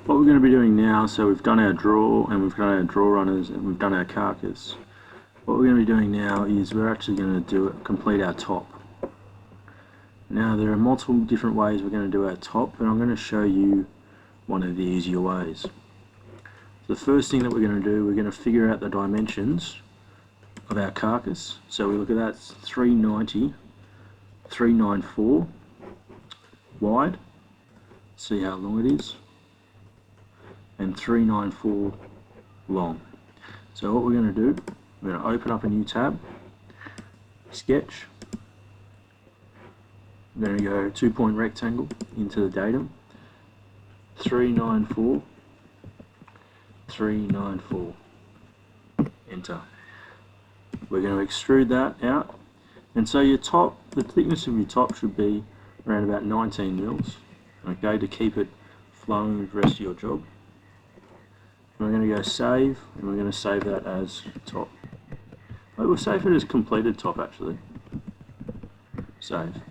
What we're going to be doing now, so we've done our draw and we've done our draw runners and we've done our carcass. What we're going to be doing now is we're actually going to complete our top. Now there are multiple different ways we're going to do our top, but I'm going to show you one of the easier ways. The first thing that we're going to do, we're going to figure out the dimensions of our carcass. So we look at that, it's 390, 394 wide, see how long it is, and 394 long. So what we're going to do, we're going to open up a new tab, sketch, I'm going to go 2-point rectangle into the datum, 394, 394, enter. We're going to extrude that out, and so your top, the thickness of your top should be around about 19 mils, okay, to keep it flowing with the rest of your job. And we're going to go save, and we're going to save that as top. We'll save it as completed top actually. Save.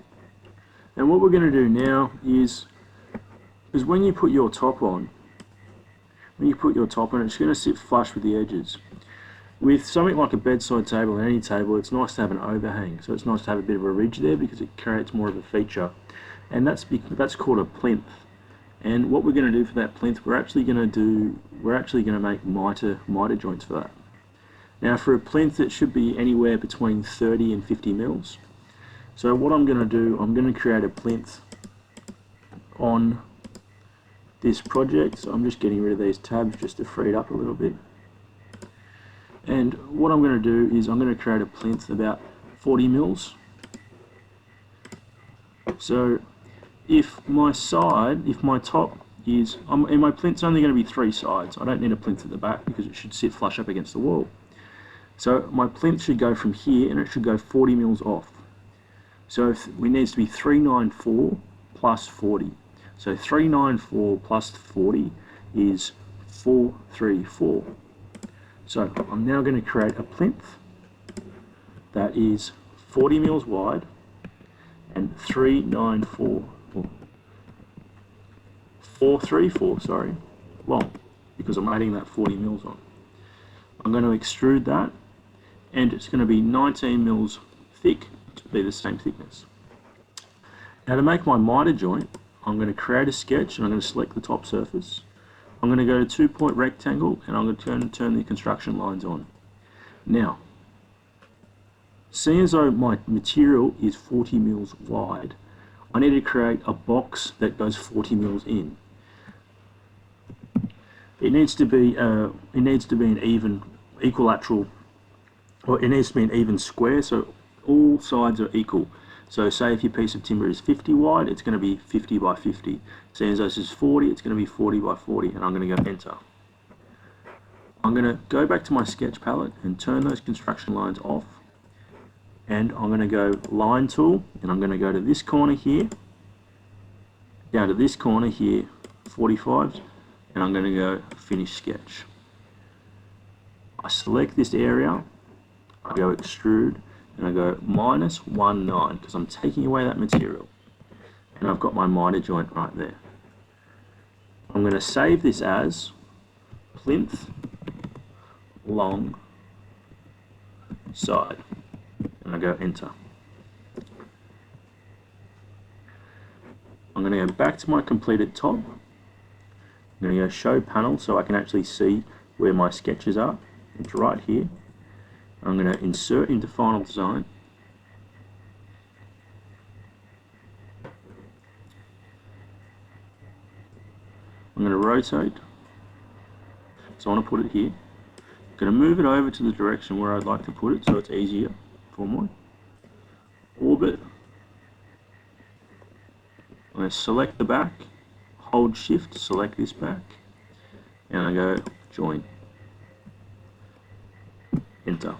And what we're going to do now is when you put your top on, it's going to sit flush with the edges. With something like a bedside table or any table, it's nice to have an overhang. So it's nice to have a bit of a ridge there because it creates more of a feature. And that's called a plinth. And what we're going to do for that plinth, we're actually going to make miter joints for that. Now for a plinth, it should be anywhere between 30 and 50 mils. So what I'm going to do, I'm going to create a plinth on this project. So I'm just getting rid of these tabs just to free it up a little bit. And what I'm going to do is I'm going to create a plinth about 40 mils. So if my top is, and my plinth's only going to be 3 sides. I don't need a plinth at the back because it should sit flush up against the wall. So my plinth should go from here and it should go 40 mils off. So it needs to be 394 plus 40. So 394 plus 40 is 434. So I'm now going to create a plinth that is 40 mils wide and 434, sorry, long, because I'm adding that 40 mils on. I'm going to extrude that, and it's going to be 19 mils thick to be the same thickness. Now to make my miter joint, I'm going to create a sketch and I'm going to select the top surface. I'm going to go to 2-point rectangle and I'm going to turn the construction lines on. Now, seeing as though my material is 40 mils wide, I need to create a box that goes 40 mils in. It needs to be an even equilateral, or it needs to be an even square, so all sides are equal. So say if your piece of timber is 50 wide, it's going to be 50 by 50. Seeing as though this is 40, it's going to be 40 by 40, and I'm going to go enter. I'm going to go back to my sketch palette and turn those construction lines off. And I'm going to go line tool, and I'm going to go to this corner here, down to this corner here, 45, and I'm going to go finish sketch. I select this area, I go extrude, and I go -19 because I'm taking away that material. And I've got my miter joint right there. I'm going to save this as plinth long side. And I go enter. I'm going to go back to my completed top. I'm going to go show panel so I can actually see where my sketches are. It's right here. I'm going to insert into final design. I'm going to rotate. So I want to put it here. I'm going to move it over to the direction where I'd like to put it so it's easier for my orbit. I'm going to select the back, hold shift, select this back, and I go join, enter.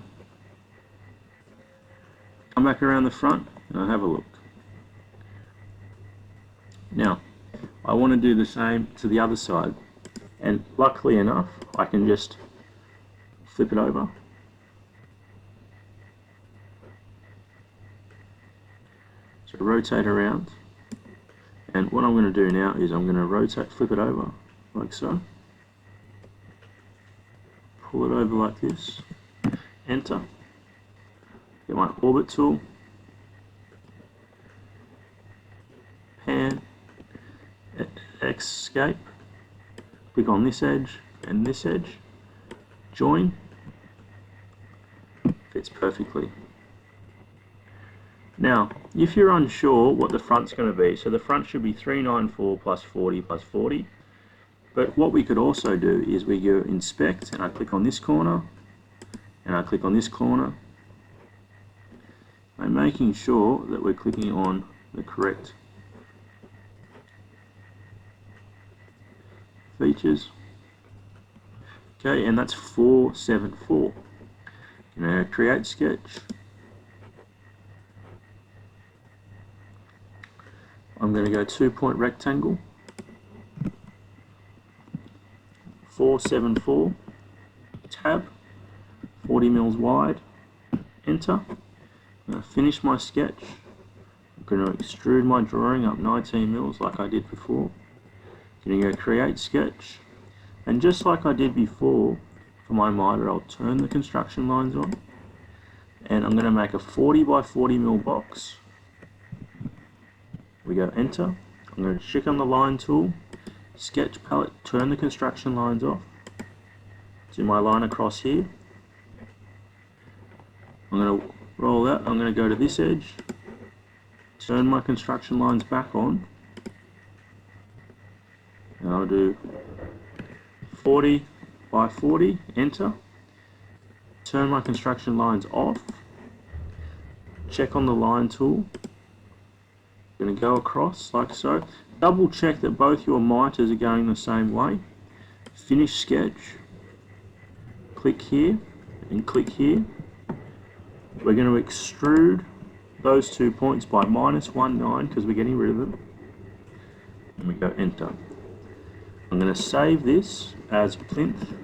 Come back around the front and I'll have a look. Now I want to do the same to the other side, and luckily enough I can just flip it over. So rotate around, and what I'm going to do now is I'm going to flip it over, like so. Pull it over like this, enter, get my orbit tool, pan, escape, click on this edge and this edge, join, fits perfectly. Now, if you're unsure what the front's going to be, so the front should be 394 plus 40 plus 40, but what we could also do is we go inspect, and I click on this corner, and I click on this corner. I'm making sure that we're clicking on the correct features. Okay, and that's 474. Now create sketch. I'm going to go 2-point rectangle, 474, tab, 40 mils wide, enter. I'm going to finish my sketch. I'm going to extrude my drawing up 19 mils like I did before. I'm going to go create sketch, and just like I did before for my miter, I'll turn the construction lines on, and I'm going to make a 40 by 40 mil box. We go enter. I'm going to click on the line tool, sketch palette, turn the construction lines off, do my line across here. I'm going to roll that. I'm going to go to this edge, turn my construction lines back on, and I'll do 40 by 40, enter, turn my construction lines off, check on the line tool, going to go across like so. Double check that both your miters are going the same way. Finish sketch. Click here and click here. We're going to extrude those 2 points by -19 because we're getting rid of them. And we go enter. I'm going to save this as plinth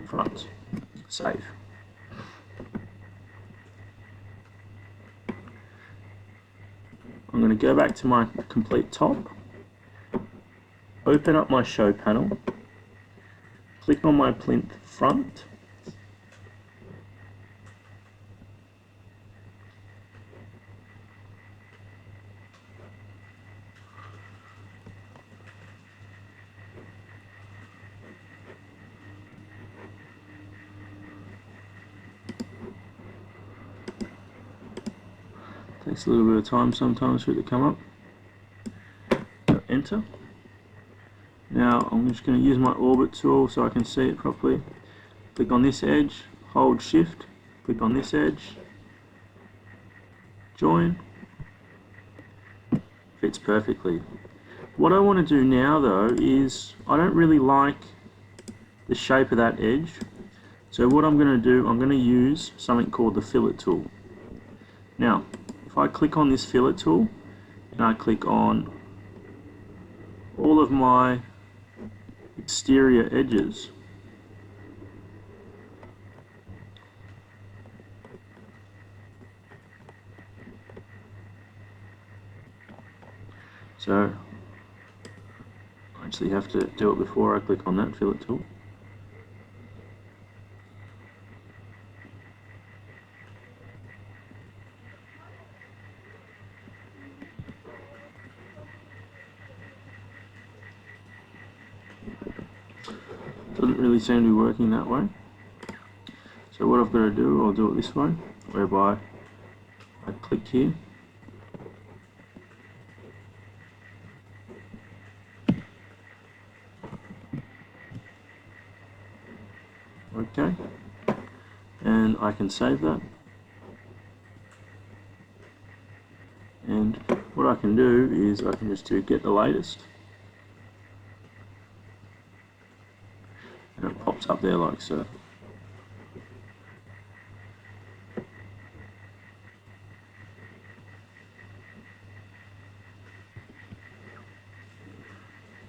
front. Save. I'm going to go back to my complete top, open up my show panel, click on my plinth front, takes a little bit of time sometimes for it to come up. Go enter. Now I'm just going to use my orbit tool so I can see it properly. Click on this edge, hold shift, click on this edge, join, fits perfectly. What I want to do now though is, I don't really like the shape of that edge, so what I'm going to do, I'm going to use something called the fillet tool. Now if I click on this fillet tool and I click on all of my exterior edges, so I actually have to do it before I click on that fillet tool. Doesn't really seem to be working that way. So what I've got to do, I'll do it this way, whereby I click here, okay, and I can save that. And what I can do is I can just do get the latest, and it pops up there like so.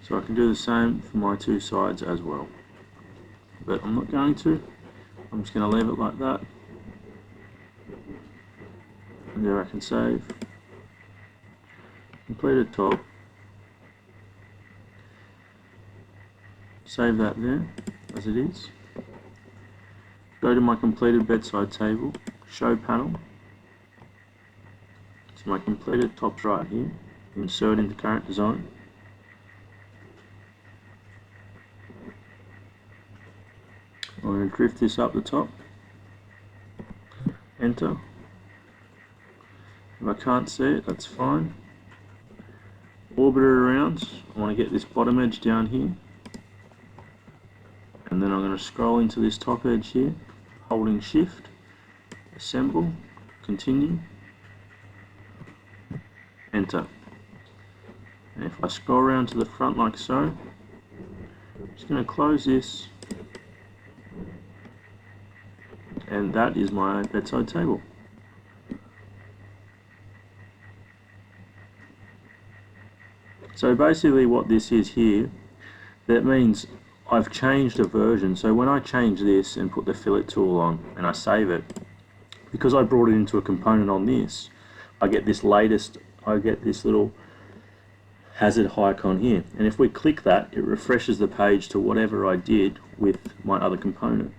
So I can do the same for my two sides as well, but I'm not going to. I'm just going to leave it like that, and there I can save. Completed top, Save that there as it is. Go to my completed bedside table, show panel. So my completed top's right here. Insert into current design. I'm going to drift this up the top. Enter. If I can't see it, that's fine. Orbit it around. I want to get this bottom edge down here. And then I'm going to scroll into this top edge here, holding shift, assemble, continue, enter. And if I scroll around to the front like so, I'm just going to close this, and that is my bedside table. So basically what this is here, that means I've changed a version. So when I change this and put the fillet tool on and I save it, because I brought it into a component on this, I get this little hazard icon here. And if we click that, it refreshes the page to whatever I did with my other component.